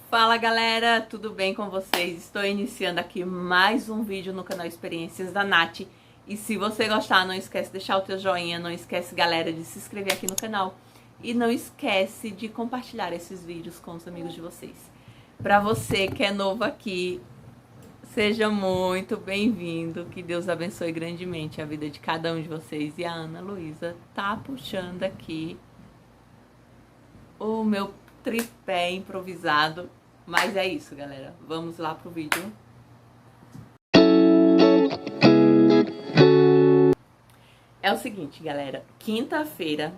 Fala galera, tudo bem com vocês? Estou iniciando aqui mais um vídeo no canal Experiências da Nath. E se você gostar, não esquece de deixar o teu joinha, não esquece galera de se inscrever aqui no canal. E não esquece de compartilhar esses vídeos com os amigos de vocês. Para você que é novo aqui, seja muito bem-vindo, que Deus abençoe grandemente a vida de cada um de vocês. E a Ana Luísa tá puxando aqui o meu tripé improvisado. Mas é isso, galera. Vamos lá pro vídeo. É o seguinte, galera. Quinta-feira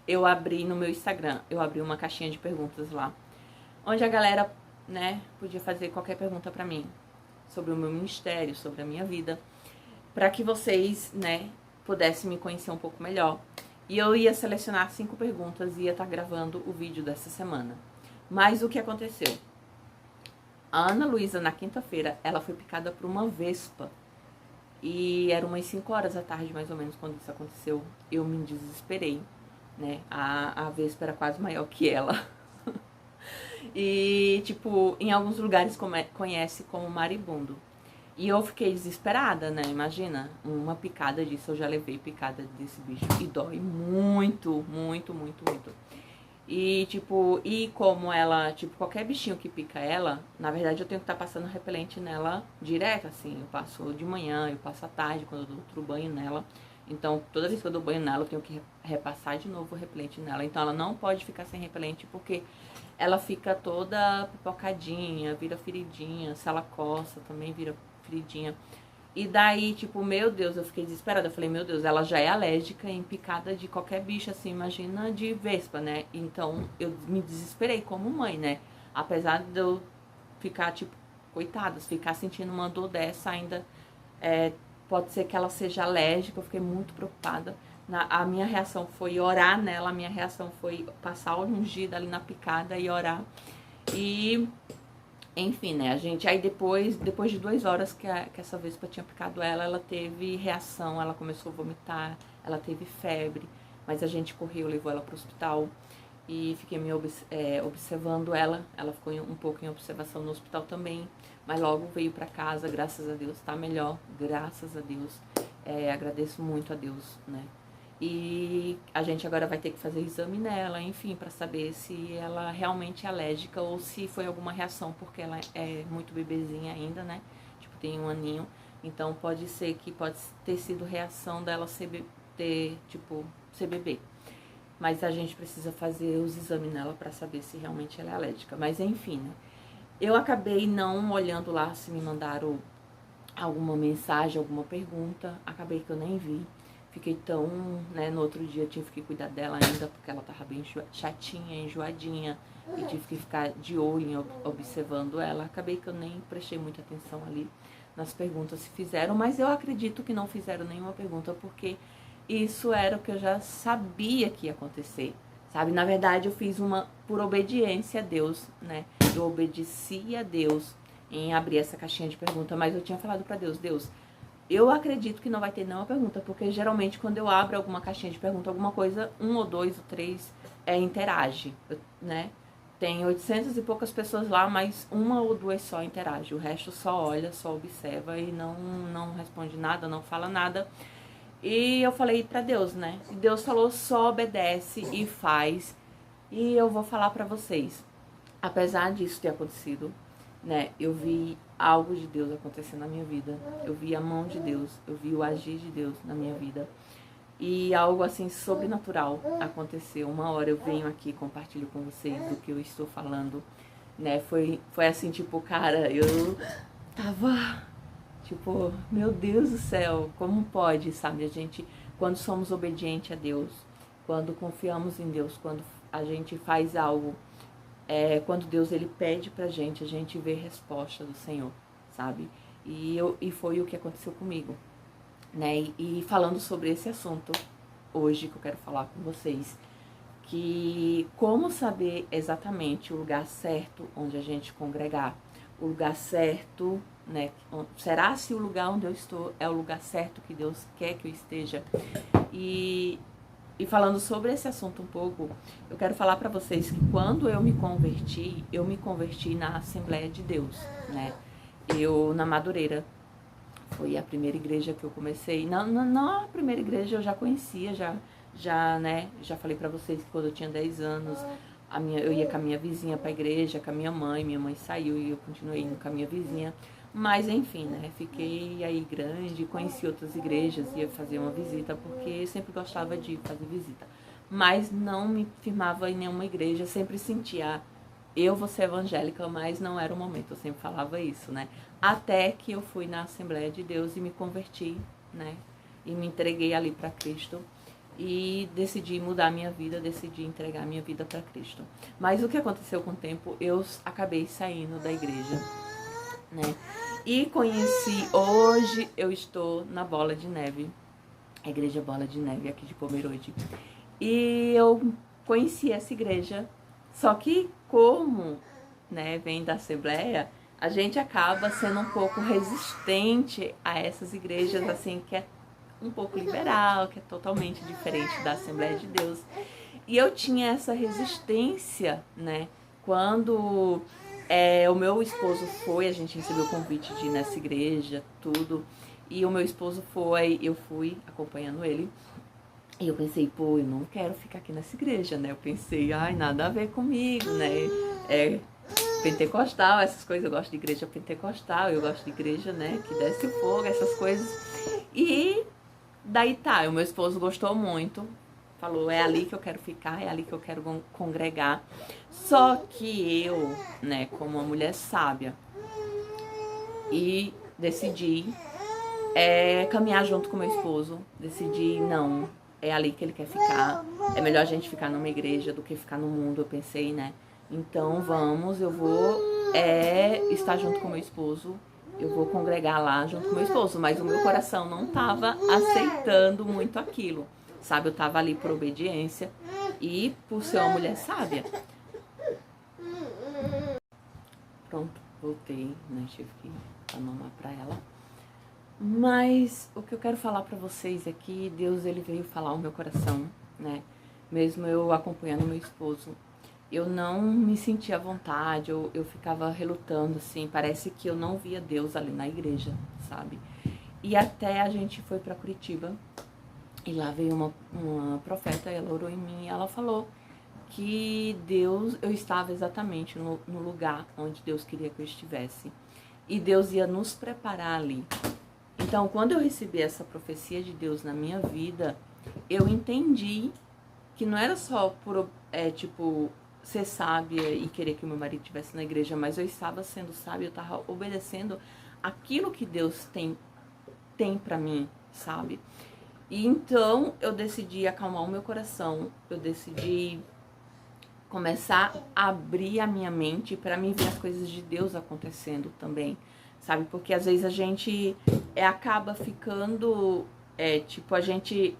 eu abri no meu Instagram, eu abri uma caixinha de perguntas lá, onde a galera, né, podia fazer qualquer pergunta pra mim sobre o meu ministério, sobre a minha vida, pra que vocês, né, pudessem me conhecer um pouco melhor. E eu ia selecionar 5 perguntas e ia estar gravando o vídeo dessa semana. Mas o que aconteceu? A Ana Luísa, na quinta-feira, ela foi picada por uma vespa. E eram umas 5 horas da tarde, mais ou menos, quando isso aconteceu. Eu me desesperei, né? A vespa era quase maior que ela. E, tipo, em alguns lugares conhece como maribundo. E eu fiquei desesperada, né? Imagina, uma picada disso, eu já levei picada desse bicho. E dói muito, muito, muito, muito. E, tipo, e como ela, tipo, qualquer bichinho que pica ela, na verdade eu tenho que estar passando repelente nela direto, assim. Eu passo de manhã, eu passo à tarde, quando eu dou outro banho nela. Então, toda vez que eu dou banho nela, eu tenho que repassar de novo o repelente nela. Então, ela não pode ficar sem repelente, porque ela fica toda pipocadinha, vira feridinha. Se ela coça, também vira feridinha. E daí, tipo, meu Deus, eu fiquei desesperada. Eu falei, meu Deus, ela já é alérgica em picada de qualquer bicho, assim, imagina de vespa, né? Então, eu me desesperei como mãe, né? Apesar de eu ficar, tipo, coitada, ficar sentindo uma dor dessa ainda, pode ser que ela seja alérgica. Eu fiquei muito preocupada. A minha reação foi orar nela, a minha reação foi passar o ungido ali na picada e orar. E... enfim, né, a gente, aí depois de 2 horas que essa vespa tinha picado ela, ela teve reação, ela começou a vomitar, ela teve febre, mas a gente correu, levou ela pro hospital e fiquei observando ela ficou um pouco em observação no hospital também, mas logo veio pra casa, graças a Deus, tá melhor, graças a Deus, agradeço muito a Deus, né. E a gente agora vai ter que fazer exame nela, enfim, para saber se ela realmente é alérgica ou se foi alguma reação, porque ela é muito bebezinha ainda, né? Tipo, tem 1 aninho. Então pode ser que pode ter sido reação dela ser bebê. Mas a gente precisa fazer os exames nela para saber se realmente ela é alérgica. Mas enfim, né? Eu acabei não olhando lá se me mandaram alguma mensagem, alguma pergunta. Acabei que eu nem vi. Fiquei tão, né, no outro dia tive que cuidar dela ainda, porque ela tava bem chatinha, enjoadinha, e tive que ficar de olho observando ela. Acabei que eu nem prestei muita atenção ali nas perguntas se fizeram, mas eu acredito que não fizeram nenhuma pergunta, porque isso era o que eu já sabia que ia acontecer, sabe? Na verdade, eu fiz uma por obediência a Deus, né? Eu obedeci a Deus em abrir essa caixinha de pergunta, mas eu tinha falado pra Deus, eu acredito que não vai ter nenhuma pergunta, porque geralmente quando eu abro alguma caixinha de pergunta, alguma coisa, 1 ou 2 ou 3 interage, né? Tem 800 e poucas pessoas lá, mas 1 ou 2 só interage. O resto só olha, só observa e não responde nada, não fala nada. E eu falei pra Deus, né? E Deus falou, só obedece e faz. E eu vou falar pra vocês, apesar disso ter acontecido, né, eu vi algo de Deus acontecer na minha vida, eu vi a mão de Deus, eu vi o agir de Deus na minha vida, e algo assim sobrenatural aconteceu. Uma hora eu venho aqui e compartilho com vocês do que eu estou falando, né, foi assim, tipo, cara, eu tava, tipo, meu Deus do céu, como pode, sabe, a gente, quando somos obedientes a Deus, quando confiamos em Deus, quando a gente faz algo, quando Deus ele pede pra gente, a gente vê resposta do Senhor, sabe? E foi o que aconteceu comigo, né? E falando sobre esse assunto hoje que eu quero falar com vocês, que como saber exatamente o lugar certo onde a gente congregar, o lugar certo, né? Será se o lugar onde eu estou é o lugar certo que Deus quer que eu esteja? E E falando sobre esse assunto um pouco, eu quero falar para vocês que quando eu me converti na Assembleia de Deus, né? Eu, na Madureira, foi a primeira igreja que eu comecei. Não a primeira igreja eu já conhecia, né? Já falei para vocês que quando eu tinha 10 anos, eu ia com a minha vizinha para a igreja, com a minha mãe saiu e eu continuei indo com a minha vizinha. Mas enfim, né, fiquei aí grande, conheci outras igrejas, ia fazer uma visita, porque sempre gostava de fazer visita. Mas não me firmava em nenhuma igreja, sempre sentia, eu vou ser evangélica, mas não era o momento, eu sempre falava isso, né. Até que eu fui na Assembleia de Deus e me converti, né, e me entreguei ali para Cristo. E decidi mudar a minha vida, decidi entregar a minha vida para Cristo. Mas o que aconteceu com o tempo, eu acabei saindo da igreja, né? E hoje eu estou na Bola de Neve, a igreja Bola de Neve aqui de Pomerode. E eu conheci essa igreja, só que como, né, vem da Assembleia, a gente acaba sendo um pouco resistente a essas igrejas, assim, que é um pouco liberal, que é totalmente diferente da Assembleia de Deus. E eu tinha essa resistência, né, quando o meu esposo foi, a gente recebeu o convite de ir nessa igreja, tudo, e o meu esposo foi, eu fui acompanhando ele, e eu pensei, pô, eu não quero ficar aqui nessa igreja, né, eu pensei, ai, nada a ver comigo, né, pentecostal, essas coisas, eu gosto de igreja pentecostal, eu gosto de igreja, né, que desce o fogo, essas coisas, e daí tá, o meu esposo gostou muito, falou, é ali que eu quero ficar, é ali que eu quero congregar. Só que eu, né, como uma mulher sábia, e decidi caminhar junto com meu esposo, decidi, não, é ali que ele quer ficar, é melhor a gente ficar numa igreja do que ficar no mundo, eu pensei, né, então vamos, eu vou estar junto com meu esposo, eu vou congregar lá junto com meu esposo, mas o meu coração não estava aceitando muito aquilo, sabe? Eu estava ali por obediência e por ser uma mulher sábia. Pronto, voltei, né? Tive que dar mamar pra ela. Mas o que eu quero falar pra vocês é que Deus, ele veio falar ao meu coração, né? Mesmo eu acompanhando meu esposo, eu não me sentia à vontade, eu ficava relutando, assim, parece que eu não via Deus ali na igreja, sabe? E até a gente foi para Curitiba, e lá veio uma profeta, ela orou em mim, e ela falou que eu estava exatamente no lugar onde Deus queria que eu estivesse. E Deus ia nos preparar ali. Então, quando eu recebi essa profecia de Deus na minha vida, eu entendi que não era só por, ser sábia e querer que o meu marido estivesse na igreja, mas eu estava sendo sábia, eu estava obedecendo aquilo que Deus tem para mim, sabe? E então eu decidi acalmar o meu coração, eu decidi começar a abrir a minha mente para mim ver as coisas de Deus acontecendo também, sabe? Porque às vezes a gente acaba ficando, a gente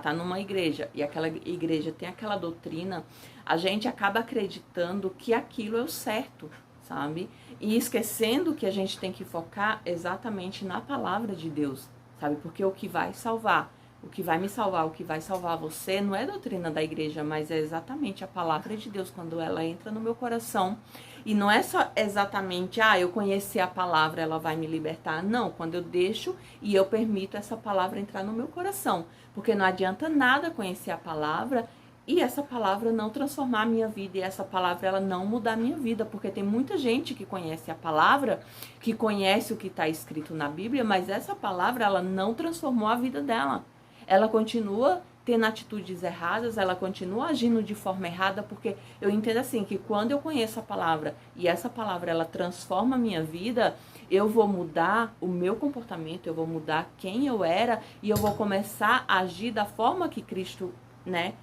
tá numa igreja e aquela igreja tem aquela doutrina, a gente acaba acreditando que aquilo é o certo, sabe? E esquecendo que a gente tem que focar exatamente na palavra de Deus, sabe? Porque o que vai salvar, o que vai me salvar, o que vai salvar você não é a doutrina da igreja, mas é exatamente a palavra de Deus quando ela entra no meu coração. E não é só exatamente, eu conheci a palavra, ela vai me libertar. Não, quando eu deixo e eu permito essa palavra entrar no meu coração. Porque não adianta nada conhecer a palavra e essa palavra não transformar a minha vida, e essa palavra ela não mudar a minha vida, porque tem muita gente que conhece a palavra, que conhece o que está escrito na Bíblia, mas essa palavra ela não transformou a vida dela. Ela continua tendo atitudes erradas, ela continua agindo de forma errada, porque eu entendo assim, que quando eu conheço a palavra e essa palavra ela transforma a minha vida, eu vou mudar o meu comportamento, eu vou mudar quem eu era e eu vou começar a agir da forma que Cristo, né?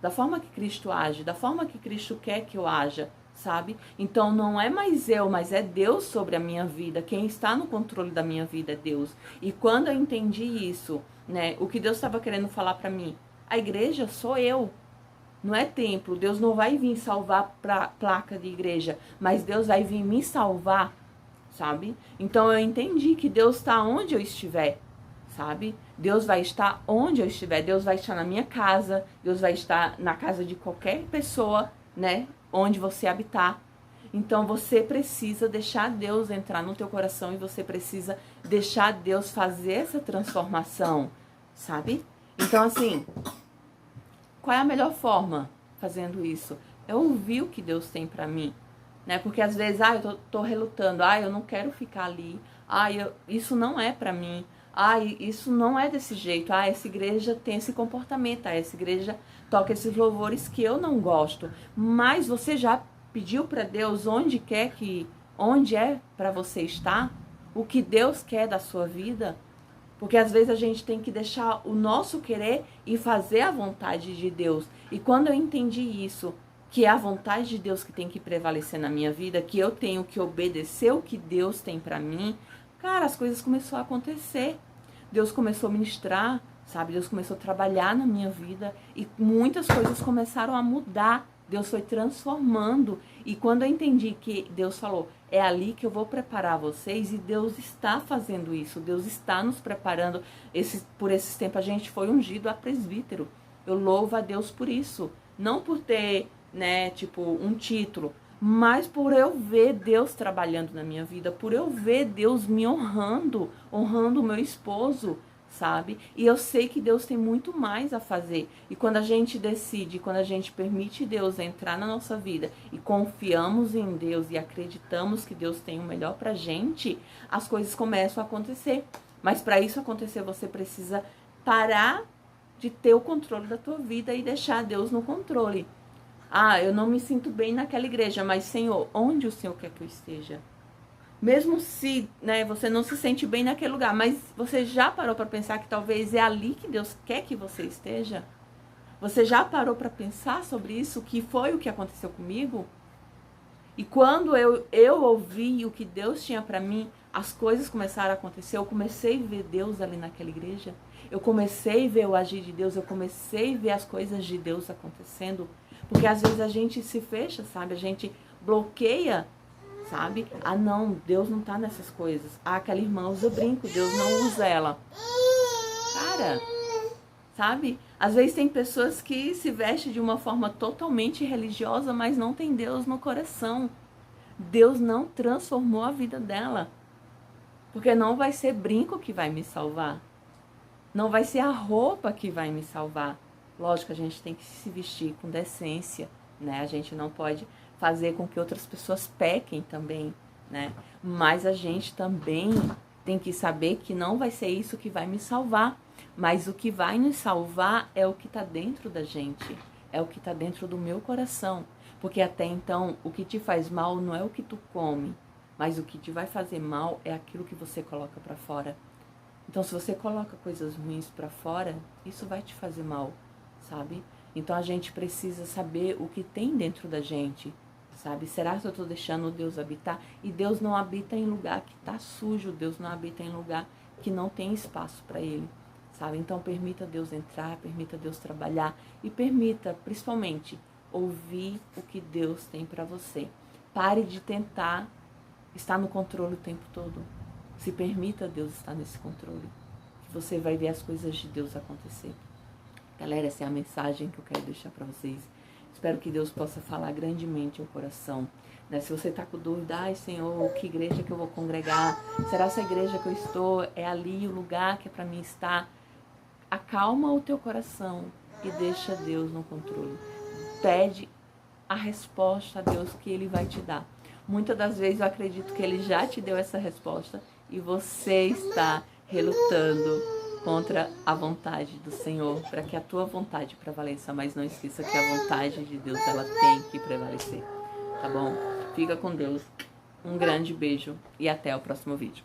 Da forma que Cristo age, da forma que Cristo quer que eu haja, sabe? Então não é mais eu, mas é Deus sobre a minha vida. Quem está no controle da minha vida é Deus. E quando eu entendi isso, né, o que Deus estava querendo falar para mim, a igreja sou eu, não é templo. Deus não vai vir salvar pra placa de igreja, mas Deus vai vir me salvar, sabe? Então eu entendi que Deus está onde eu estiver. sabe? Deus vai estar onde eu estiver, Deus vai estar na minha casa, Deus vai estar na casa de qualquer pessoa, né? Onde você habitar. Então você precisa deixar Deus entrar no teu coração e você precisa deixar Deus fazer essa transformação, sabe? Então assim, qual é a melhor forma fazendo isso? É ouvir o que Deus tem pra mim, né? Porque às vezes, eu tô relutando, eu não quero ficar ali, isso não é pra mim, isso não é desse jeito, essa igreja tem esse comportamento, essa igreja toca esses louvores que eu não gosto. Mas você já pediu para Deus onde é para você estar? O que Deus quer da sua vida? Porque às vezes a gente tem que deixar o nosso querer e fazer a vontade de Deus. E quando eu entendi isso, que é a vontade de Deus que tem que prevalecer na minha vida, que eu tenho que obedecer o que Deus tem para mim, cara, as coisas começaram a acontecer. Deus começou a ministrar, sabe? Deus começou a trabalhar na minha vida e muitas coisas começaram a mudar. Deus foi transformando. E quando eu entendi que Deus falou, é ali que eu vou preparar vocês, e Deus está fazendo isso. Deus está nos preparando. Por esses tempos a gente foi ungido a presbítero. Eu louvo a Deus por isso. Não por ter, né, um título, mas por eu ver Deus trabalhando na minha vida, por eu ver Deus me honrando o meu esposo, sabe? E eu sei que Deus tem muito mais a fazer. E quando a gente decide, quando a gente permite Deus entrar na nossa vida e confiamos em Deus e acreditamos que Deus tem o melhor pra gente, as coisas começam a acontecer. Mas para isso acontecer, você precisa parar de ter o controle da tua vida e deixar Deus no controle. Eu não me sinto bem naquela igreja, mas Senhor, onde o Senhor quer que eu esteja? Mesmo se, né, você não se sente bem naquele lugar, mas você já parou para pensar que talvez é ali que Deus quer que você esteja? Você já parou para pensar sobre isso, que foi o que aconteceu comigo? E quando eu ouvi o que Deus tinha para mim, as coisas começaram a acontecer. Eu comecei a ver Deus ali naquela igreja. Eu comecei a ver o agir de Deus. Eu comecei a ver as coisas de Deus acontecendo. Porque às vezes a gente se fecha, sabe? A gente bloqueia, sabe? Não, Deus não tá nessas coisas. Aquela irmã usa brinco, Deus não usa ela. Cara, sabe? Às vezes tem pessoas que se vestem de uma forma totalmente religiosa, mas não tem Deus no coração. Deus não transformou a vida dela. Porque não vai ser brinco que vai me salvar. Não vai ser a roupa que vai me salvar. Lógico, a gente tem que se vestir com decência, né? A gente não pode fazer com que outras pessoas pequem também, né? Mas a gente também tem que saber que não vai ser isso que vai me salvar. Mas o que vai nos salvar é o que está dentro da gente. É o que está dentro do meu coração. Porque até então, o que te faz mal não é o que tu come. Mas o que te vai fazer mal é aquilo que você coloca para fora. Então, se você coloca coisas ruins para fora, isso vai te fazer mal, sabe? Então, a gente precisa saber o que tem dentro da gente, sabe? Será que eu estou deixando Deus habitar? E Deus não habita em lugar que está sujo. Deus não habita em lugar que não tem espaço para Ele, sabe? Então, permita Deus entrar, permita Deus trabalhar e permita, principalmente, ouvir o que Deus tem para você. Pare de tentar estar no controle o tempo todo. Se permita Deus estar nesse controle, que você vai ver as coisas de Deus acontecer. Galera, essa é a mensagem que eu quero deixar para vocês. Espero que Deus possa falar grandemente ao coração. Né? Se você está com dúvida, Senhor, que igreja que eu vou congregar? Será essa igreja que eu estou é ali o lugar que é para mim estar? Acalma o teu coração e deixa Deus no controle. Pede a resposta a Deus que Ele vai te dar. Muitas das vezes eu acredito que Ele já te deu essa resposta e você está relutando contra a vontade do Senhor, para que a tua vontade prevaleça, mas não esqueça que a vontade de Deus, ela tem que prevalecer, tá bom? Fica com Deus, um grande beijo e até o próximo vídeo.